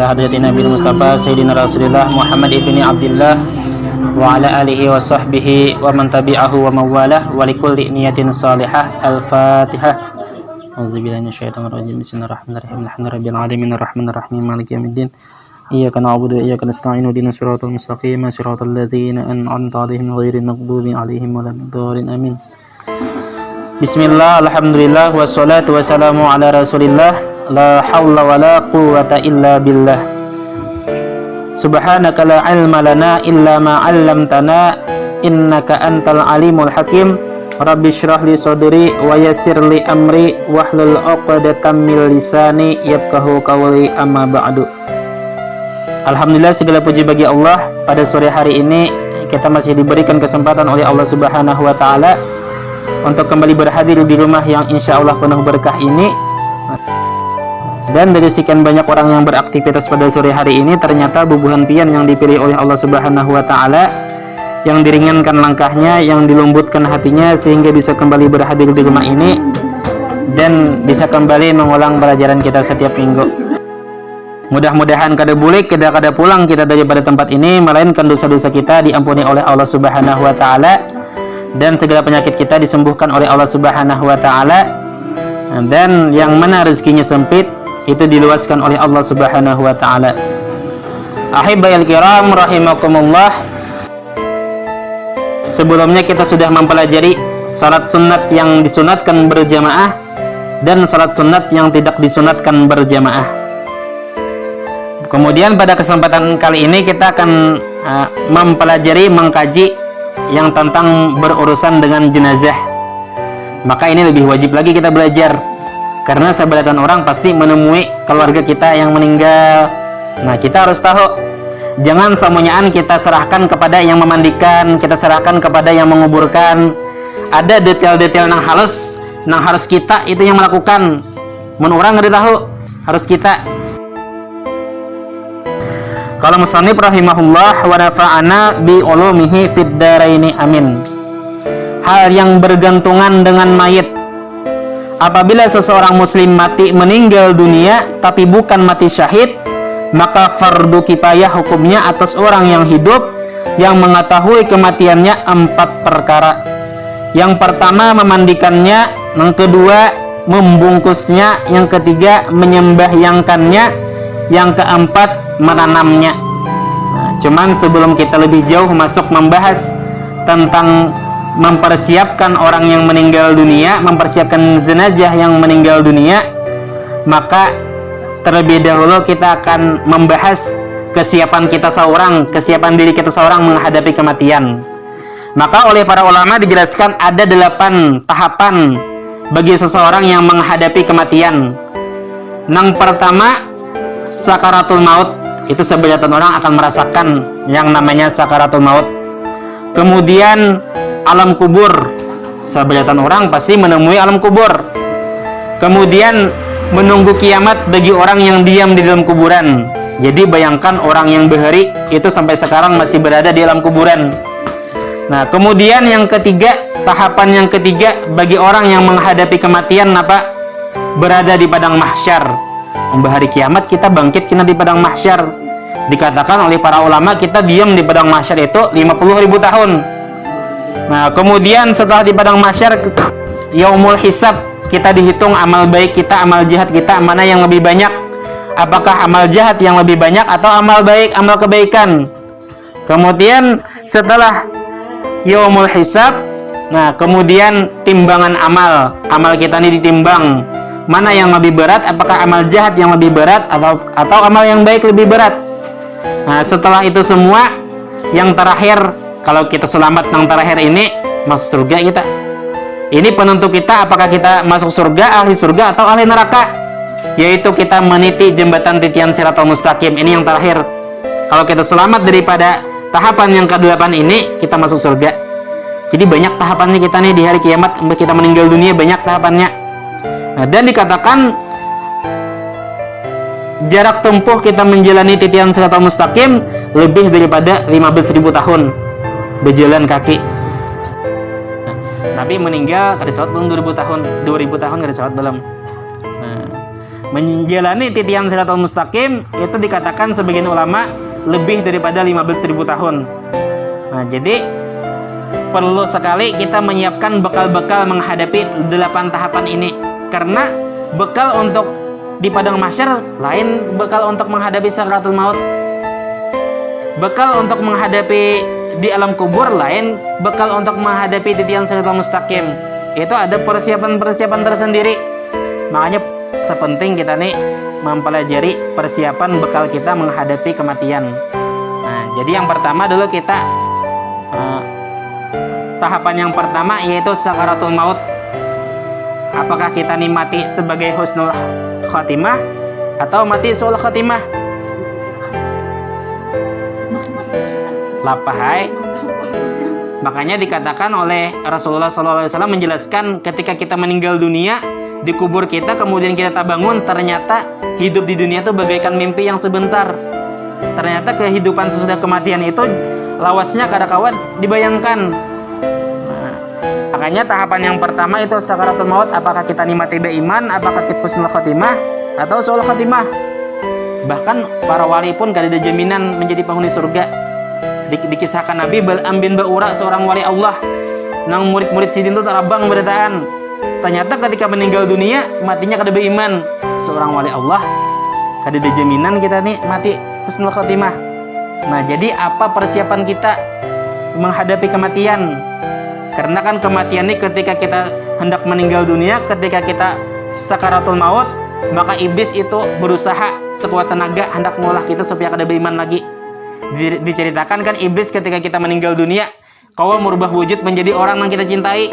Hadratin Nabi Mustafa Sayyidina Rasulullah Muhammad ibni Abdullah wa ala alihi wa sahbihi wa man tabi'ahu wa mawalah wa likulli niyatin salihah. Al-Fatihah. A'udzubillahi minasyaitonir rajim. Bismillahirrahmanirrahim. Alhamdulillahirabbil alamin arrahmanir rahim maliki yaumiddin. Iyyaka na'budu wa iyyaka nasta'in ihdinas siratal mustaqim siratal ladzina an'amta 'alaihim ghairil maghdubi 'alaihim waladdallin. Amin. Bismillah, alhamdulillah, wassalatu wassalamu ala Rasulillah. La haula wa la quwwata illa billah. Subhanaka la ilma lana illa ma 'allamtana innaka antal alimul hakim. Rabbi shrah li sadri wa yassir li amri wahlul 'uqdatam min lisani yafqahu qawli, amma ba'du. Alhamdulillah, segala puji bagi Allah. Pada sore hari ini kita masih diberikan kesempatan oleh Allah Subhanahu wa taala untuk kembali berhadir di rumah yang insya Allah penuh berkah ini. Dan dari sekian banyak orang yang beraktivitas pada sore hari ini, ternyata bubuhan pian yang dipilih oleh Allah Subhanahu wa taala, yang diringankan langkahnya, yang dilembutkan hatinya, sehingga bisa kembali berhadir di rumah ini dan bisa kembali mengulang pelajaran kita setiap minggu. Mudah-mudahan kada bulik, kada pulang kita daripada tempat ini, melainkan dosa-dosa kita diampuni oleh Allah Subhanahu wa taala dan segala penyakit kita disembuhkan oleh Allah Subhanahu wa taala. Dan yang mana rezekinya sempit itu diluaskan oleh Allah Subhanahu wa taala. Ahibbal kiram rahimakumullah. Sebelumnya kita sudah mempelajari salat sunat yang disunatkan berjamaah dan salat sunat yang tidak disunatkan berjamaah. Kemudian pada kesempatan kali ini kita akan mempelajari, mengkaji yang tentang berurusan dengan jenazah. Maka ini lebih wajib lagi kita belajar, karena sebagian orang pasti menemui keluarga kita yang meninggal. Nah, kita harus tahu, jangan semuanya kita serahkan kepada yang memandikan, kita serahkan kepada yang menguburkan. Ada detail-detail yang harus kita itu yang melakukan. Mun orang nggak tahu, harus kita. Kalau musannif rahimahullah wa nafa'ana bi ulumihi fid daraini, amin. Hal yang bergantungan dengan mayit. Apabila seseorang muslim mati, meninggal dunia tapi bukan mati syahid, maka fardu kifayah hukumnya atas orang yang hidup yang mengetahui kematiannya 4 perkara. Yang pertama memandikannya, yang kedua membungkusnya, yang ketiga menyembahyangkannya, yang keempat menanamnya. Nah, cuman sebelum kita lebih jauh masuk membahas tentang mempersiapkan orang yang meninggal dunia, mempersiapkan jenazah yang meninggal dunia, maka terlebih dahulu kita akan membahas kesiapan kita seorang, kesiapan diri kita seorang menghadapi kematian. Maka oleh para ulama dijelaskan ada 8 tahapan bagi seseorang yang menghadapi kematian. Yang pertama, sakaratul maut. Itu sebagian orang akan merasakan yang namanya sakaratul maut. Kemudian alam kubur, sebagian orang pasti menemui alam kubur. Kemudian menunggu kiamat bagi orang yang diam di dalam kuburan. Jadi bayangkan orang yang bahari itu sampai sekarang masih berada di alam kuburan. Nah, kemudian yang ketiga, tahapan yang ketiga bagi orang yang menghadapi kematian apa? Berada di padang mahsyar. Bahari kiamat kita bangkit kena di padang mahsyar. Dikatakan oleh para ulama kita diam di padang mahsyar itu 50.000 tahun. Nah, kemudian setelah di padang mahsyar, yaumul hisab, kita dihitung amal baik kita, amal jahat kita, mana yang lebih banyak? Apakah amal jahat yang lebih banyak atau amal baik, amal kebaikan? Kemudian setelah yaumul hisab, nah kemudian timbangan amal kita ini ditimbang. Mana yang lebih berat? Apakah amal jahat yang lebih berat atau amal yang baik lebih berat? Nah, setelah itu semua, yang terakhir, kalau kita selamat yang terakhir ini, masuk surga kita. Ini penentu kita apakah kita masuk surga, ahli surga atau ahli neraka. Yaitu kita meniti jembatan titian siratal mustaqim. Ini yang terakhir. Kalau kita selamat daripada tahapan yang ke-8 ini, kita masuk surga. Jadi banyak tahapannya kita nih di hari kiamat, kita meninggal dunia banyak tahapannya. Nah, dan dikatakan jarak tempuh kita menjalani titian siratal mustaqim lebih daripada 15.000 tahun berjalan kaki. Nabi meninggal kada sawat belum 2000 tahun kada sawat belum. Nah, menjalani titian Siratal Mustaqim itu dikatakan sebagian ulama lebih daripada 15.000 tahun. Nah, jadi perlu sekali kita menyiapkan bekal-bekal menghadapi 8 tahapan ini, karena bekal untuk di padang mahsyar lain bekal untuk menghadapi sakaratul maut. Bekal untuk menghadapi di alam kubur lain bekal untuk menghadapi titian Siratal Mustaqim. Itu ada persiapan-persiapan tersendiri. Makanya sepenting kita nih mempelajari persiapan bekal kita menghadapi kematian. Nah, jadi yang pertama dulu kita tahapan yang pertama yaitu sakaratul maut. Apakah kita nih mati sebagai husnul khatimah atau mati su'ul khatimah? Lapahai. Makanya dikatakan oleh Rasulullah SAW menjelaskan ketika kita meninggal dunia, dikubur kita, kemudian kita bangun, ternyata hidup di dunia itu bagaikan mimpi yang sebentar. Ternyata kehidupan sesudah kematian itu lawasnya kada kawan dibayangkan. Nah, makanya tahapan yang pertama itu sakaratul maut. Apakah kita mati beriman, apakah kita husnul khatimah atau su'ul khatimah? Bahkan para wali pun kada ada jaminan menjadi penghuni surga. Dikisahkan Nabi Bal'am bin Ba'ura, seorang wali Allah, nang murid-murid sidin itu terabang beritaan. Ternyata ketika meninggal dunia matinya kada beriman, seorang wali Allah, kada ada jaminan kita nih mati husnul khatimah. Nah, jadi apa persiapan kita menghadapi kematian? Karena kan kematian ini ketika kita hendak meninggal dunia, ketika kita sakaratul maut, maka iblis itu berusaha sekuat tenaga hendak mengolah kita supaya kada beriman lagi. Diceritakan kan iblis ketika kita meninggal dunia, kau merubah wujud menjadi orang yang kita cintai.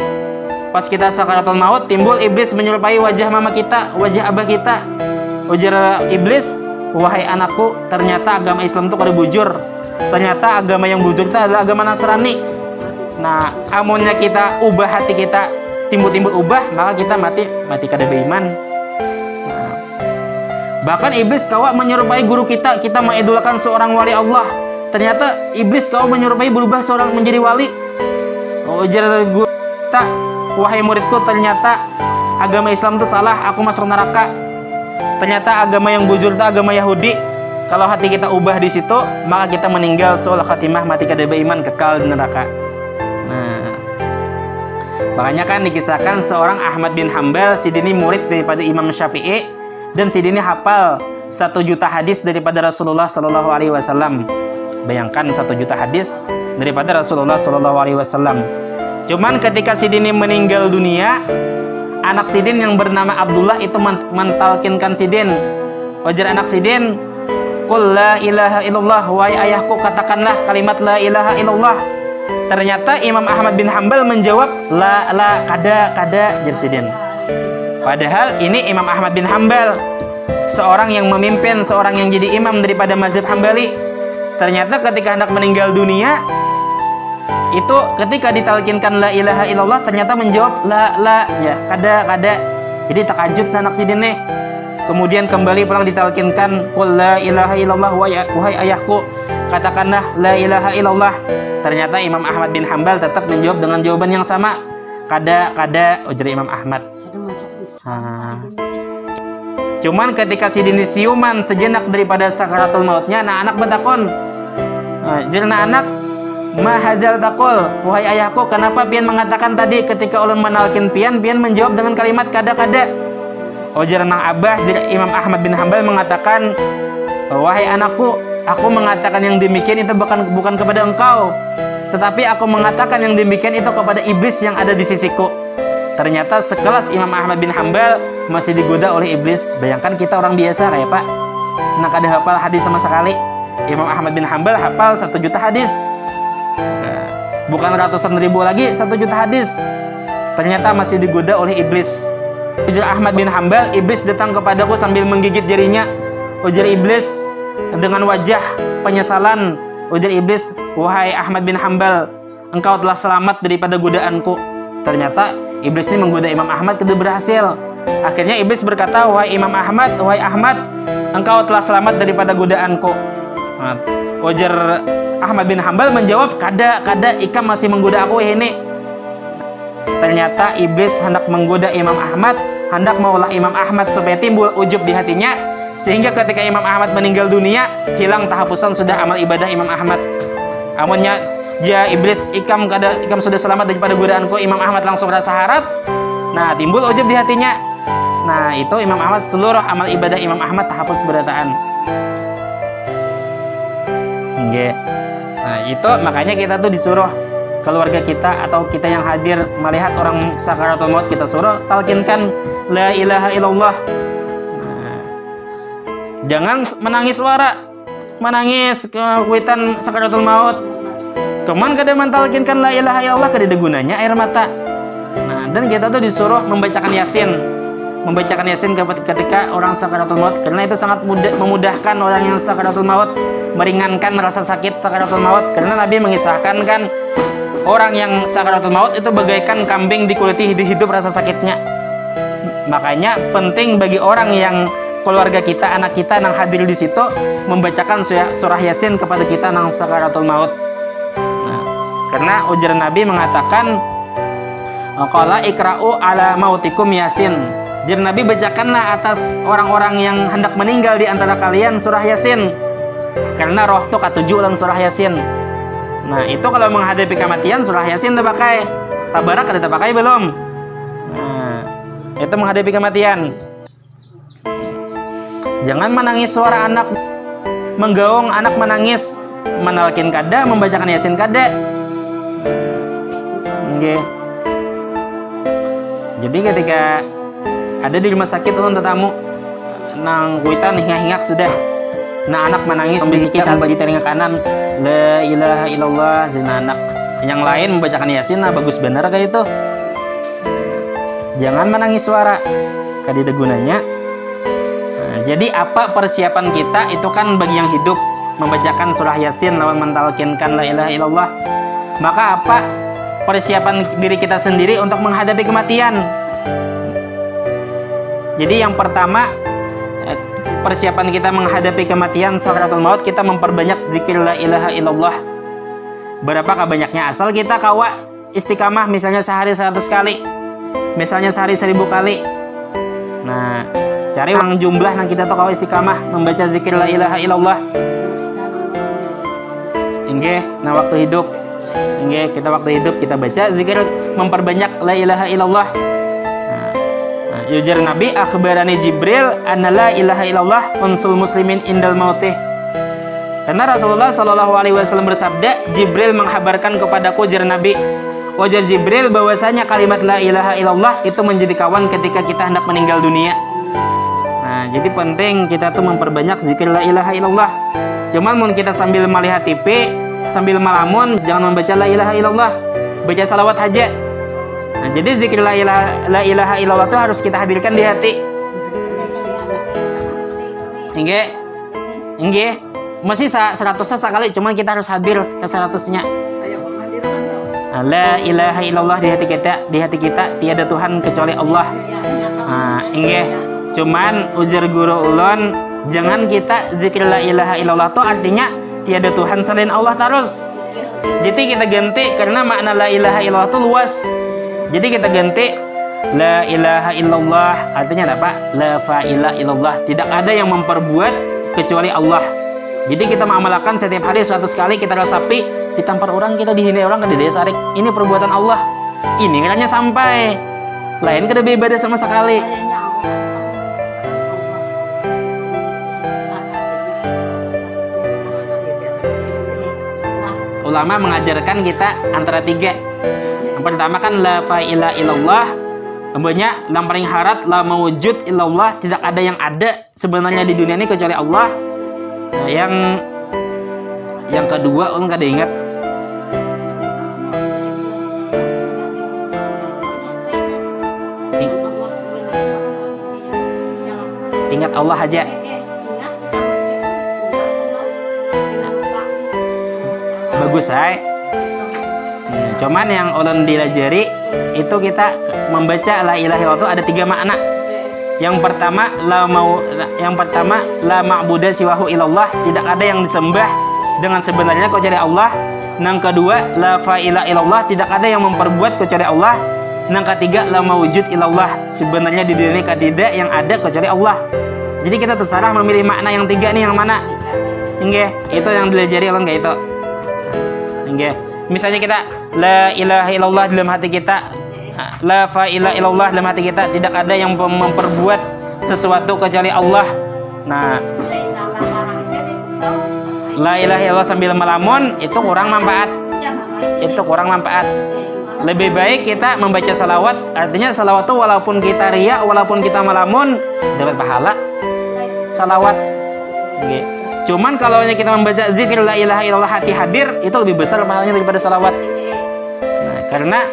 Pas kita sakaratul maut, timbul iblis menyerupai wajah mama kita, wajah abah kita. Ujar iblis, wahai anakku, ternyata agama Islam itu kada bujur. Ternyata agama yang bujur itu adalah agama Nasrani. Nah, amunnya kita ubah hati kita, timbul-timbul ubah, maka kita mati kada beriman. Bahkan iblis kawa menyerupai guru kita mengidolakan seorang wali Allah. Ternyata iblis kawa menyerupai berubah seorang menjadi wali. Ujar guru kita, wahai muridku, ternyata agama Islam itu salah, aku masuk neraka. Ternyata agama yang bujur itu agama Yahudi. Kalau hati kita ubah di situ, maka kita meninggal su'ul khatimah, mati kada beriman, kekal di neraka. Nah, makanya kan dikisahkan seorang Ahmad bin Hambal, sidini murid daripada Imam Syafi'i, dan sidini hafal 1 juta hadis daripada Rasulullah Sallallahu Alaihi Wasallam. Bayangkan 1 juta hadis daripada Rasulullah Sallallahu Alaihi Wasallam. Cuman ketika sidini meninggal dunia, anak sidin yang bernama Abdullah itu mentalkinkan sidin. Wajar anak sidin, qul la ilaha illallah, wahai ayahku katakanlah kalimat la ilaha illallah. Ternyata Imam Ahmad bin Hambal menjawab la kada jersidin. Padahal ini Imam Ahmad bin Hambal, seorang yang memimpin, seorang yang jadi imam daripada mazhab Hambali. Ternyata ketika hendak meninggal dunia, itu ketika ditalkinkan la ilaha illallah, ternyata menjawab la ya kada. Jadi takajud anak sidin nih. Kemudian kembali pulang ditalkinkan qul la ilaha illallah, wahai ayahku katakanlah la ilaha illallah. Ternyata Imam Ahmad bin Hambal tetap menjawab dengan jawaban yang sama, kada ujar Imam Ahmad. Cuman ketika sidin siuman sejenak daripada sakaratul mautnya, anak bertakon, jerna anak, ma hadzal taqul, wahai ayahku, kenapa pian mengatakan tadi ketika ulun menalkin pian menjawab dengan kalimat kada. Ujar nang abah, Imam Ahmad bin Hambal mengatakan, wahai anakku, aku mengatakan yang demikian itu bukan kepada engkau, tetapi aku mengatakan yang demikian itu kepada iblis yang ada di sisiku. Ternyata sekelas Imam Ahmad bin Hambal masih digoda oleh iblis. Bayangkan kita orang biasa kayak Pak, nak ada hafal hadis sama sekali. Imam Ahmad bin Hambal hafal 1 juta hadis, bukan ratusan ribu lagi, 1 juta hadis. Ternyata masih digoda oleh iblis. Ujar Ahmad bin Hambal, iblis datang kepadaku sambil menggigit jarinya. Ujar iblis dengan wajah penyesalan, ujar iblis, wahai Ahmad bin Hambal, engkau telah selamat daripada godaanku. Ternyata iblis ini menggoda Imam Ahmad, tidak berhasil. Akhirnya iblis berkata, wahai Ahmad, engkau telah selamat daripada godaanku. Ujar Ahmad bin Hambal menjawab, kada ikam masih menggoda aku ini. ternyata iblis hendak menggoda Imam Ahmad, hendak maulah Imam Ahmad supaya timbul ujub di hatinya, sehingga ketika Imam Ahmad meninggal dunia, hilang tahapusan sudah amal ibadah Imam Ahmad. Amunnya ya iblis ikam sudah selamat daripada godaanku, Imam Ahmad langsung rasa harat. Nah, timbul ujub di hatinya. Nah, itu Imam Ahmad, seluruh amal ibadah Imam Ahmad tahapus berataan. Nggih. Nah, itu makanya kita tuh disuruh keluarga kita atau kita yang hadir melihat orang sakaratul maut, kita suruh talkinkan la ilaha illallah. Nah, jangan menangis suara, menangis kuitan sakaratul maut. Keman kada mentalkinkan la ilaha illallah kada ada gunanya air mata. Nah, dan kita tuh disuruh membacakan Yasin. Membacakan Yasin ketika orang sakaratul maut, karena itu sangat memudahkan orang yang sakaratul maut, meringankan rasa sakit sakaratul maut. Karena Nabi mengisahkan kan, orang yang sakaratul maut itu bagaikan kambing dikuliti hidup rasa sakitnya. Makanya penting bagi orang yang keluarga kita, anak kita yang hadir di situ membacakan surah Yasin kepada kita yang sakaratul maut. Nah, karena ujar Nabi mengatakan, qala ikra'u ala mautikum Yasin. Jadi Nabi bacakanlah atas orang-orang yang hendak meninggal di antara kalian surah Yasin. Karena roh tuh katuju lan surah Yasin. Nah, itu kalau menghadapi kematian surah Yasin udah pakai. Tabarak ada pakai belum? Nah, itu menghadapi kematian. Jangan menangis suara anak, menggaung anak menangis, menalkin kada, membacakan Yasin kada. Nggih. Jadi ketika ada di rumah sakit ulun tetamu nang kuitan hingak-hingak sudah, nah anak menangis bisikan bagi telinga kanan la ilaha illallah, zina anak yang lain membacakan Yasin. Nah, bagus benar kayak itu. Jangan menangis suara, kada ada gunanya. Nah, jadi apa persiapan kita itu kan bagi yang hidup membacakan surah Yasin lawan mentalkinkan la ilaha illallah. Maka apa persiapan diri kita sendiri untuk menghadapi kematian? Jadi yang pertama, persiapan kita menghadapi kematian sakaratul maut, kita memperbanyak zikir la ilaha illallah. Berapakah banyaknya? Asal kita kawa istiqamah, misalnya sehari 100 kali, misalnya sehari 1000 kali. Nah, cari uang jumlah yang kita tuh kawa istiqamah membaca zikir la ilaha illallah. Nggih, nah waktu hidup, nggih, kita waktu hidup kita baca zikir, memperbanyak la ilaha illallah. Ujar Nabi, akhbarani Jibril anna la ilaha illallah unsul muslimin indal mautih. Karena Rasulullah Shallallahu Alaihi Wasallam bersabda, Jibril menghabarkan kepadaku, ujar Nabi, ujar Jibril bahwasanya kalimat la ilaha illallah itu menjadi kawan ketika kita hendak meninggal dunia. Nah, jadi penting kita tuh memperbanyak zikir la ilaha illallah. Cuman mun kita sambil melihat TV, sambil melamun, jangan membaca la ilaha illallah, baca salawat aja. Nah, jadi zikir la ilaha illallah itu harus kita hadirkan di hati. Nggih. Masih 100-nya sekali, cuman kita harus hadir ke 100-nya. Nah, la ilaha illallah di hati kita tiada Tuhan kecuali Allah. Nah, nggih. Cuman ujar guru ulun, jangan kita zikir la ilaha illallah itu artinya tiada Tuhan selain Allah terus. Jadi kita ganti, karena makna la ilaha illallah itu luas. Jadi kita ganti la ilaha illallah, artinya apa? La fa'ila illallah, tidak ada yang memperbuat kecuali Allah. Jadi kita mengamalkan setiap hari 100 kali, kita resapi, ditampar orang, kita dihina orang, kada daya sarik. Ini perbuatan Allah. Ini kiranya sampai. Lain kada beribadah sama sekali. Ulama mengajarkan kita antara 3. Yang pertama kan la fa'ila illallah, kemudian yang paling harat la mawujud illallah, tidak ada yang ada sebenarnya di dunia ini kecuali Allah. Nah, yang kedua ulun kada ingat. Ingat Allah aja. Bagus, cuman yang ulun dilajari itu kita membaca la ilaha illallah itu ada 3 makna. Yang pertama la ma'buda siwahu illallah, tidak ada yang disembah dengan sebenarnya kecuali Allah. Yang kedua la fa'ila illallah, tidak ada yang memperbuat kecuali Allah. Yang ketiga, la mawujud illallah. Sebenarnya di dunia ini tidak yang ada kecuali Allah. Jadi kita terserah memilih makna yang tiga nih yang mana. Nggih, itu yang dilajari Allah enggak itu. Nggih. Misalnya kita la ilaha illallah dalam hati kita, la fa'ila illallah dalam hati kita, tidak ada yang memperbuat sesuatu kecuali Allah. Nah, la ilaha illallah sambil melamun itu kurang manfaat. Itu kurang manfaat. Lebih baik kita membaca salawat. Artinya salawat itu walaupun kita riya, walaupun kita melamun, dapat pahala salawat. Okay. Cuman kalau kita membaca zikir la ilaha illallah hati hadir, itu lebih besar pahalanya daripada salawat. Nah, karena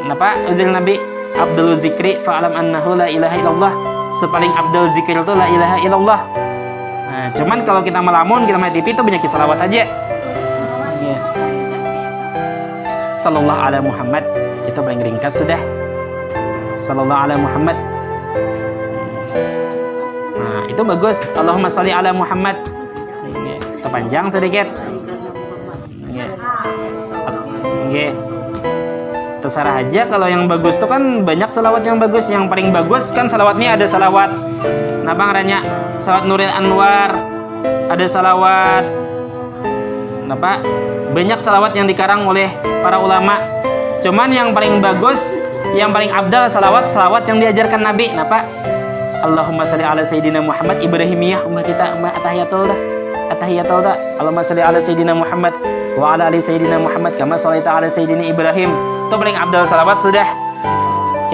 kenapa ujar Nabi Abdul zikri fa'alam annahu la ilaha illallah. Sepaling Abdul zikir itu la ilaha illallah. Nah, cuman kalau kita melamun, kita main TV itu banyak salawat aja. Yeah. Sallallahu ala Muhammad, itu paling ringkas sudah. Sallallahu ala Muhammad. Nah, itu bagus. Allahumma sholli ala Muhammad. Itu panjang sedikit. Nggih. Terserah aja, kalau yang bagus itu kan banyak salawat yang bagus. Yang paling bagus kan salawatnya ada salawat napa ngarannya? Salawat Nuril Anwar. Ada salawat napa? Banyak salawat yang dikarang oleh para ulama. Cuman yang paling bagus, yang paling abdal salawat yang diajarkan Nabi. Napa? Allahumma sholli ala Sayyidina Muhammad. Ibrahimiyah umat kita, umat atahiyatul dah. Atahiyatul dah. Allahumma sholli ala Sayyidina Muhammad wa ala ali Sayyidina Muhammad kama shallaita ala Sayyidina Ibrahim. Itu paling abdal salawat sudah.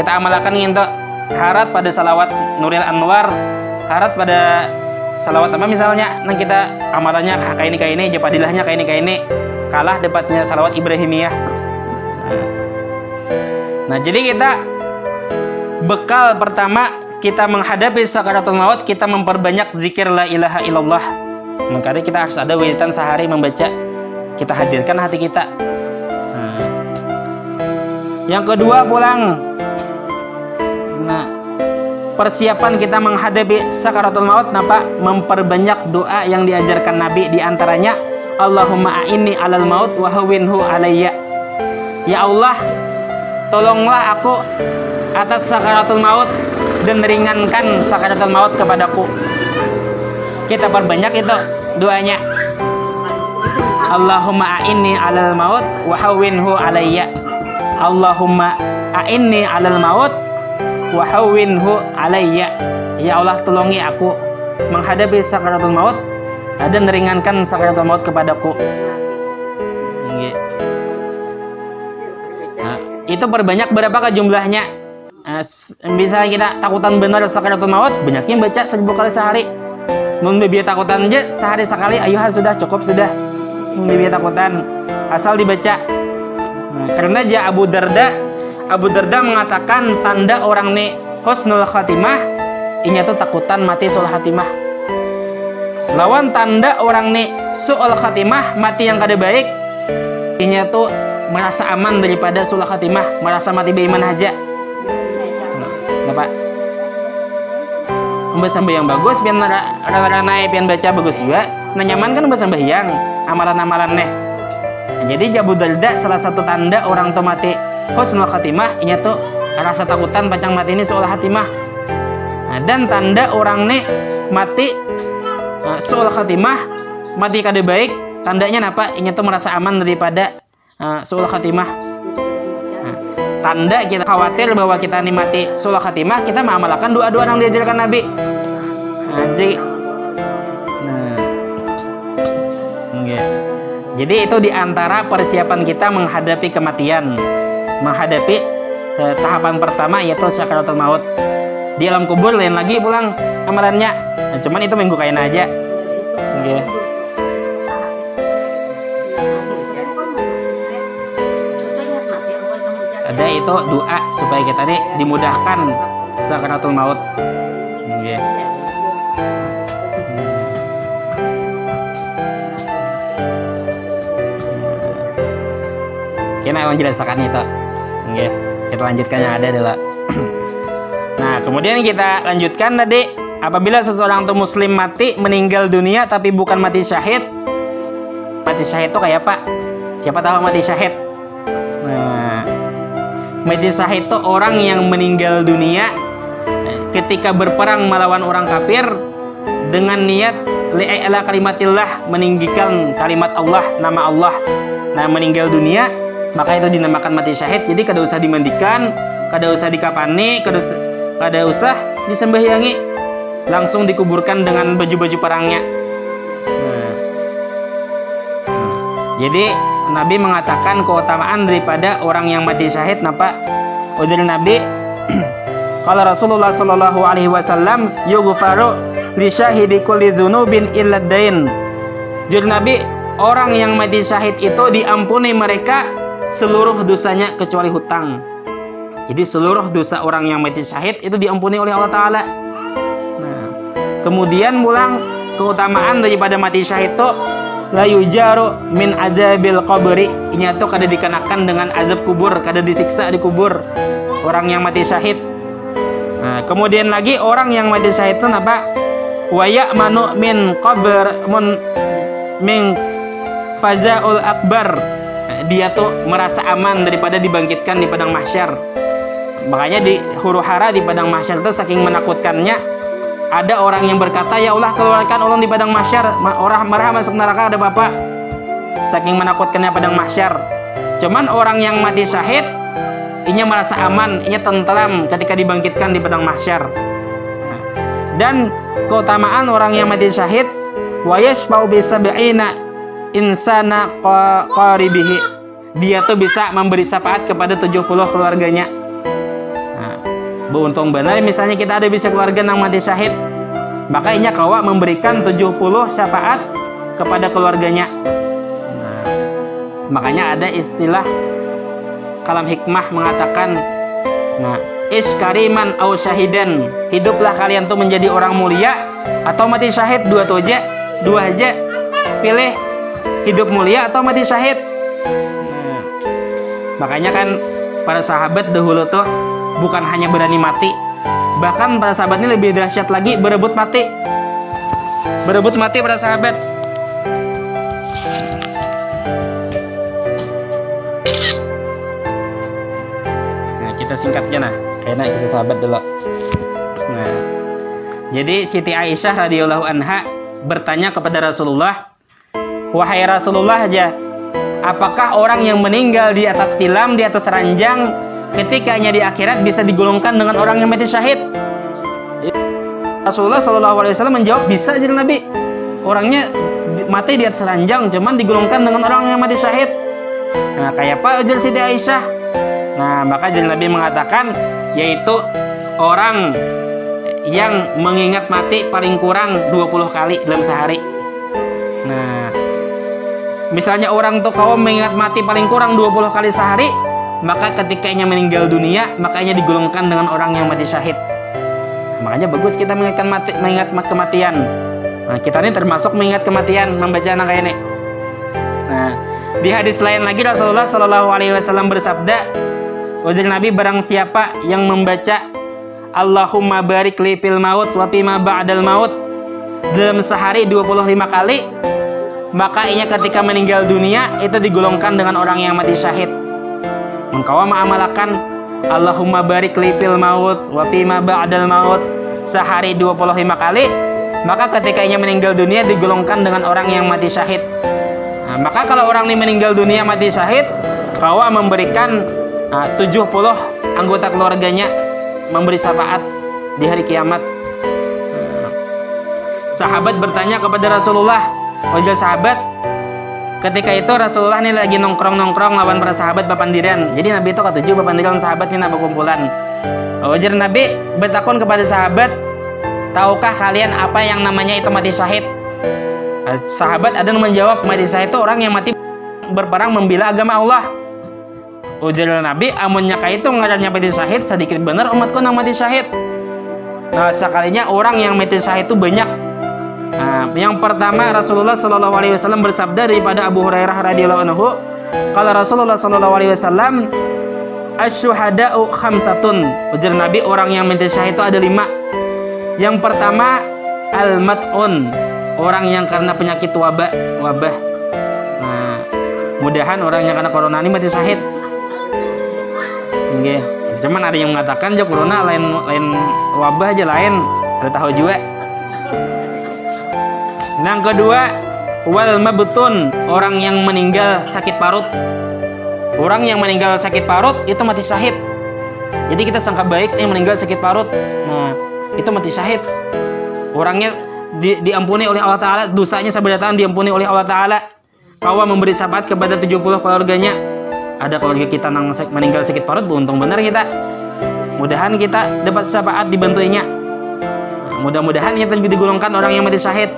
Kita amalkan gitu. Harat pada salawat Nuril Anwar, harat pada salawat apa misalnya, nah kita amalannya kayak ini, japadilahnya kayak ini, kalah dapatnya salawat Ibrahimiyah. Nah, jadi kita bekal pertama kita menghadapi sakaratul maut, kita memperbanyak zikir la ilaha illallah. Makanya kita harus ada wiridan sehari membaca, kita hadirkan hati kita. Yang kedua pulang. Nah, persiapan kita menghadapi sakaratul maut, napa? Memperbanyak doa yang diajarkan Nabi, di antaranya Allahumma a'inni 'alal maut wa hawwinhu 'alayya. Ya Allah, tolonglah aku atas sakaratul maut dan ringankan sakaratul maut kepadaku. Kita perbanyak itu doanya. Allahumma a'inni 'alal maut wa hawwinhu 'alayya. Allahumma a'inni 'alal maut wa hawwinhu 'alayya. Ya Allah, tolongi aku menghadapi sakaratul maut dan ringankan sakaratul maut kepadaku. Nah, itu perbanyak berapakah jumlahnya? Bisa kita takutan benar sakaratul maut, banyakin baca 1000 kali sehari. Mun biar takutan aja sehari sekali, ayo sudah cukup sudah. Mun biar takutan asal dibaca. Nah, karena Abu Darda mengatakan tanda orang nih husnul khatimah, ini tuh takutan mati sul khatimah. Lawan tanda orang nih su'ul khatimah, mati yang kada baik, ini tuh merasa aman daripada sul khatimah, merasa mati beriman aja. Bapak, sampai yang bagus, pian naik pian baca bagus juga. Nah nyaman kan sampai yang amalan-amalan nih. Nah, jadi Abu Darda salah satu tanda orang tuh mati husnul khatimah, ini tuh rasa takutan pancang mati ini su'ul khatimah. Nah, dan tanda orang nih mati su'ul khatimah, mati kada baik, tandanya apa? Ini tuh merasa aman daripada su'ul khatimah. Nah, tanda kita khawatir bahwa kita nih mati su'ul khatimah, kita mengamalkan doa-doa yang diajarkan Nabi. Jadi itu diantara persiapan kita menghadapi kematian, menghadapi tahapan pertama yaitu sakaratul maut. Di alam kubur lain lagi pulang amalannya. Nah, cuman itu minggu kain aja. Okay. Ada itu doa supaya kita nih dimudahkan sakaratul maut. Okay. Kita akan jelaskan itu. Okay. Kita lanjutkan yang ada adalah. Nah, kemudian kita lanjutkan tadi, apabila seseorang itu muslim mati meninggal dunia tapi bukan mati syahid. Mati syahid itu kayak apa? Siapa tahu mati syahid? Nah, Mati syahid itu orang yang meninggal dunia ketika berperang melawan orang kafir dengan niat li'a'la kalimatillah, meninggikan kalimat Allah, nama Allah. Nah, meninggal dunia, maka itu dinamakan mati syahid. Jadi kada usah dimandikan, kada usah dikapani, kada usah disembahyangi, langsung dikuburkan dengan baju-baju perangnya. Jadi Nabi mengatakan keutamaan daripada orang yang mati syahid. Napa? Ujar Nabi, kalau Rasulullah sallallahu alaihi wasallam yughfaru li syahidi kulli dzunubin illa dain. Ujar Nabi, orang yang mati syahid itu diampuni mereka seluruh dosanya kecuali hutang. Jadi seluruh dosa orang yang mati syahid itu diampuni oleh Allah Ta'ala. Nah, kemudian mulang keutamaan daripada mati syahid itu la yujaru min adzabil qabri. Ini tuh kada dikenakan dengan azab kubur, kada disiksa di kubur orang yang mati syahid. Nah, kemudian lagi orang yang mati syahid itu apa? Wa ya'manu min qabr min fazaul akbar. Dia tuh merasa aman daripada dibangkitkan di padang mahsyar. Makanya di huru hara di padang mahsyar itu saking menakutkannya, ada orang yang berkata, ya Allah keluarkan ulun di padang mahsyar, orang marah masuk neraka ada bapak. Saking menakutkannya padang mahsyar. Cuman orang yang mati syahid, inya merasa aman, inya tentram ketika dibangkitkan di padang mahsyar. Dan keutamaan orang yang mati syahid, wa yashfa'u bi sab'ina insana qaribihi. Dia tuh bisa memberi syafaat kepada 70 keluarganya. Beruntung benar misalnya kita ada bisa keluarga yang mati syahid, maka inya kawa memberikan 70 syafaat kepada keluarganya. Nah, makanya ada istilah kalam hikmah mengatakan, nah, iskariman au syahidan, hiduplah kalian tuh menjadi orang mulia atau mati syahid, dua aja pilih, hidup mulia atau mati syahid. Nah, makanya kan para sahabat dahulu tuh bukan hanya berani mati, bahkan para sahabat ini lebih dahsyat lagi, berebut mati para sahabat. Nah, kita singkatnya nah, kayaknya kisah sahabat dulu. Nah, jadi Siti Aisyah radhiyallahu anha bertanya kepada Rasulullah, wahai Rasulullah aja, apakah orang yang meninggal di atas tilam, di atas ranjang, ketikanya di akhirat bisa digolongkan dengan orang yang mati syahid? Rasulullah SAW menjawab, bisa jadi Nabi. Orangnya mati di atas ranjang, cuman digolongkan dengan orang yang mati syahid. Nah, kayak apa ujar Siti Aisyah? Nah, maka jadi Nabi mengatakan, yaitu orang yang mengingat mati paling kurang 20 kali dalam sehari. Nah, misalnya orang tuh kalau mengingat mati paling kurang 20 kali sehari, maka ketikanya meninggal dunia, makanya digolongkan dengan orang yang mati syahid. Makanya bagus kita mengingat kematian. Nah, kita ini termasuk mengingat kematian, membaca anak kayak ini. Nah, di hadis lain lagi Rasulullah SAW bersabda, wajah Nabi, barang siapa yang membaca Allahumma barik li fil maut wa fima ba'dal maut dalam sehari 25 kali, maka ianya ketika meninggal dunia itu digolongkan dengan orang yang mati syahid. Mengkawa ma'amalakan Allahumma barik li fil maut wa fima ba'dal maut sehari 25 kali, maka ketika ia meninggal dunia digolongkan dengan orang yang mati syahid. Nah, maka kalau orang ini meninggal dunia mati syahid, kawa memberikan 70 anggota keluarganya memberi syafaat di hari kiamat. Sahabat bertanya kepada Rasulullah, wajah sahabat, ketika itu Rasulullah ini lagi nongkrong lawan para sahabat bapandiran. Jadi Nabi itu ketujuh bapandiran sahabat ini nabak kumpulan. Wajar Nabi bertakun kepada sahabat, tahukah kalian apa yang namanya itu mati syahid? Sahabat ada yang menjawab, mati syahid itu orang yang mati berperang membela agama Allah. Ujar Nabi, amunnya kaya itu ngarannya mati syahid, sedikit benar umatku yang mati syahid. Nah, sekalinya orang yang mati syahid itu banyak. Nah, yang pertama Rasulullah SAW bersabda daripada Abu Hurairah radhiyallahu anhu, kalau Rasulullah SAW, asyuhada'u khamsatun. Ujar Nabi, orang yang mati syahid itu ada 5. Yang pertama al-mat'un, orang yang karena penyakit wabah. Nah, mudahan orang yang karena corona ini mati syahid. Nggih. Cuman ada yang mengatakan jo corona lain wabah aja lain, ada tahu juga. Yang kedua, wal mabtun, orang yang meninggal sakit parut. Orang yang meninggal sakit parut itu mati syahid. Jadi kita sangka baik yang meninggal sakit parut. Nah, itu mati syahid. Orangnya diampuni oleh Allah Ta'ala, dosanya sabadatang diampuni oleh Allah Ta'ala. Kawa memberi syafaat kepada 70 keluarganya. Ada keluarga kita yang meninggal sakit parut, beruntung benar kita. Mudahan kita dapat syafaat dibantuinya. Mudah-mudahan kita juga digolongkan orang yang mati syahid.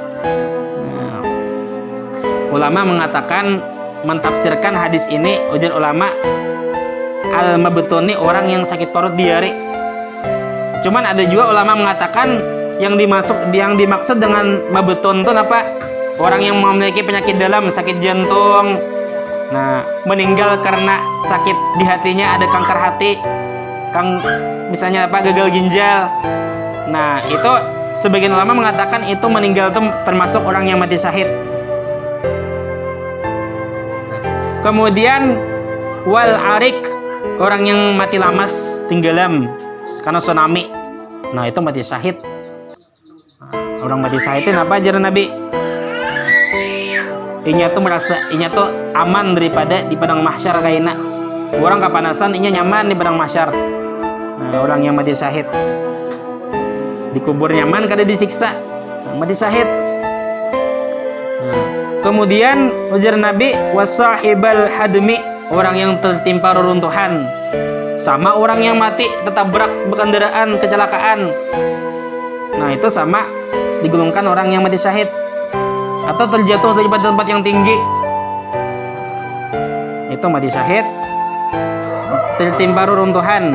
Nah, ulama mengatakan, mentafsirkan hadis ini, ujar ulama, al-mabtuni orang yang sakit parut diare. Cuman ada juga ulama mengatakan yang dimaksud dengan mabtun itu apa? Orang yang memiliki penyakit dalam, sakit jantung. Nah, meninggal karena sakit di hatinya, ada kanker hati, misalnya apa, gagal ginjal. Nah, itu sebagian ulama mengatakan itu meninggal itu termasuk orang yang mati syahid. Kemudian wal arik, orang yang mati lamas, tenggelam karena tsunami. Nah, itu mati syahid. Orang mati syahid itu apa ajaran Nabi? Inya tuh merasa inya tuh aman daripada di padang mahsyar kayaknya. Orang kepanasan, inya nyaman di padang mahsyar. Nah, orang yang mati syahid dikubur nyaman kada disiksa. Mati syahid. Nah, kemudian ujar Nabi wasahibal hadmi, orang yang tertimpa reruntuhan. Sama orang yang mati ketabrak kendaraan kecelakaan. Nah, itu sama digolongkan orang yang mati syahid. Atau terjatuh dari tempat yang tinggi, itu mati syahid. Tertimpa reruntuhan.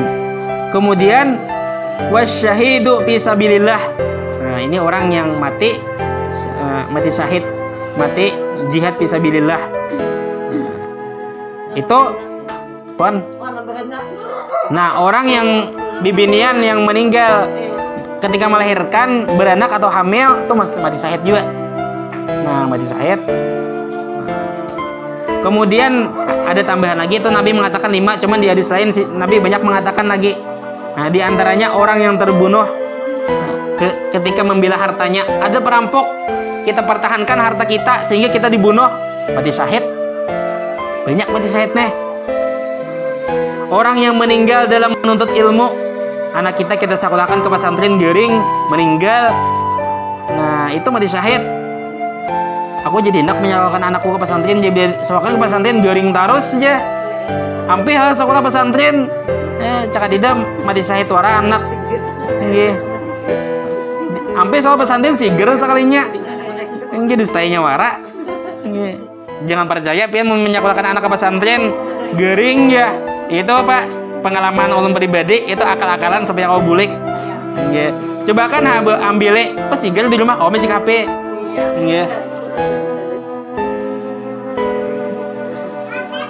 Kemudian wasyahidu fi sabilillah. Nah, ini orang yang mati syahid, mati jihad fi sabilillah. Itu pon. Nah, orang yang bibinian yang meninggal ketika melahirkan, beranak atau hamil itu mati syahid juga. Nah, mati syahid. Kemudian ada tambahan lagi, itu Nabi mengatakan 5, cuman di hadis lain Nabi banyak mengatakan lagi. Nah, di antaranya orang yang terbunuh ketika membela hartanya. Ada perampok, kita pertahankan harta kita sehingga kita dibunuh, mati syahid. Banyak mati syahid nih. Orang yang meninggal dalam menuntut ilmu, anak kita sekolahkan ke pesantren Gering, meninggal. Nah, itu mati syahid. Aku jadi hendak menyalurkan anakku ke pesantren, jadi sekolahkan ke pesantren Gering terus aja. Hampir hal sekolah pesantren, cakap didam mati syahid wara anak. Nggih. Hampir sekolah pesantren siger sekalinya. Nggih dustainya wara. Nggih. Jangan percaya pian menyekolahkan anak ke pesantren Gering ya. Itu Pak, pengalaman ulun pribadi, itu akal-akalan sampai kau bulik. Nggih. Coba kan ambil pesigar di rumah kau cek HP. Nggih.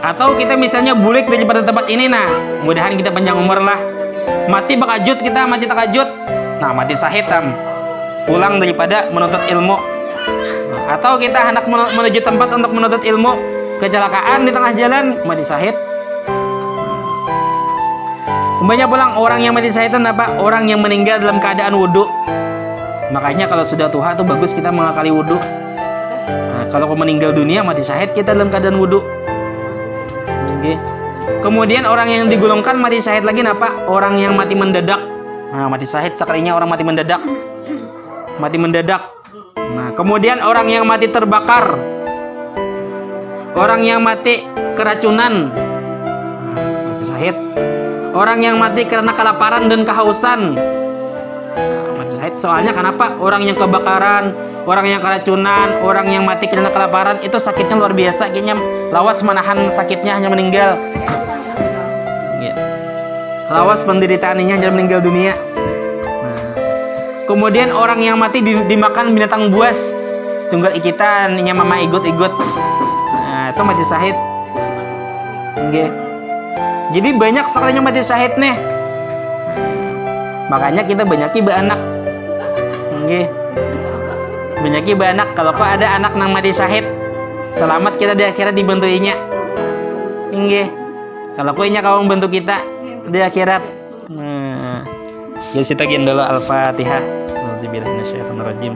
Atau kita misalnya bulik daripada tempat ini, nah mudahan kita panjang umur lah. Mati bakajut kita, mati takajut. Nah, mati syahid pulang daripada menuntut ilmu. Atau kita hendak menuju tempat untuk menuntut ilmu, kecelakaan di tengah jalan, mati syahid. Banyak pulang orang yang mati syahid itu apa? Orang yang meninggal dalam keadaan wudhu. Makanya kalau sudah tua tuh bagus kita mengakali wudhu. Nah, kalau meninggal dunia mati syahid kita dalam keadaan wudhu. Okay. Kemudian orang yang digolongkan mati syahid lagi apa? Orang yang mati mendadak. Nah, mati syahid sekalinya orang mati mendadak. Mati mendadak. Nah, kemudian orang yang mati terbakar. Orang yang mati keracunan. Nah, mati syahid. Orang yang mati karena kelaparan dan kehausan. Nah, mati syahid. Soalnya kenapa? Orang yang kebakaran, orang yang keracunan, orang yang mati karena kelaparan itu sakitnya luar biasa, kayaknya lawas menahan sakitnya hanya meninggal. Lawas penderitaannya hanya meninggal dunia. Nah, kemudian orang yang mati dimakan binatang buas, tunggal ikitan, nya mama igut-igut. Nah, itu mati syahid. Jadi banyak sekalinya mati syahid nih. Makanya kita banyaki beranak. Banyaki beranak. Kalau kok ada anak nang mati syahid, selamat kita di akhirat dibantuinya. Kalau kau inya kau membantu kita. di akhirat. Jadi kita dulu Al-Fatihah. Auzubillahi minasyaitonirrajim.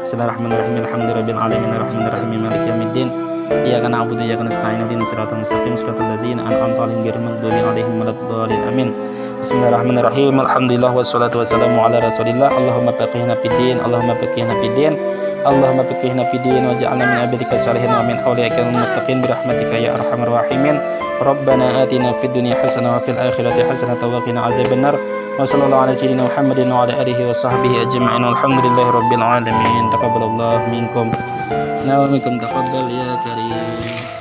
Bismillahirrahmanirrahim. Alhamdulillahirabbil alamin arrahmanirrahim maliki yaumiddin. Iyyaka na'budu wa iyyaka nasta'in ihdinas siratal mustaqim siratal ladzina an'amta 'alaihim ghairil maghdubi 'alaihim waladdallin. Amin. Bismillahirrahmanirrahim. Alhamdulillah wassalatu wassalamu ala Rasulillah. Allahumma faqihna fid din. Allahumma faqihna fid din. Allahumma faqihna fid din waj'alna min ibadika salihin wa min awliyaikal muttaqin birahmatika ya arhamar rahimin. Rabbana atina fid dunya hasanah wa fil akhirati hasanah wa qina adzabannar. Wa sallallahu ala sayyidina Muhammadin wa ala alihi wa sahbihi ajma'in. Alhamdulillahi rabbil alamin. Taqabbalallahu minkum. Na wa minkum taqabbal ya karim.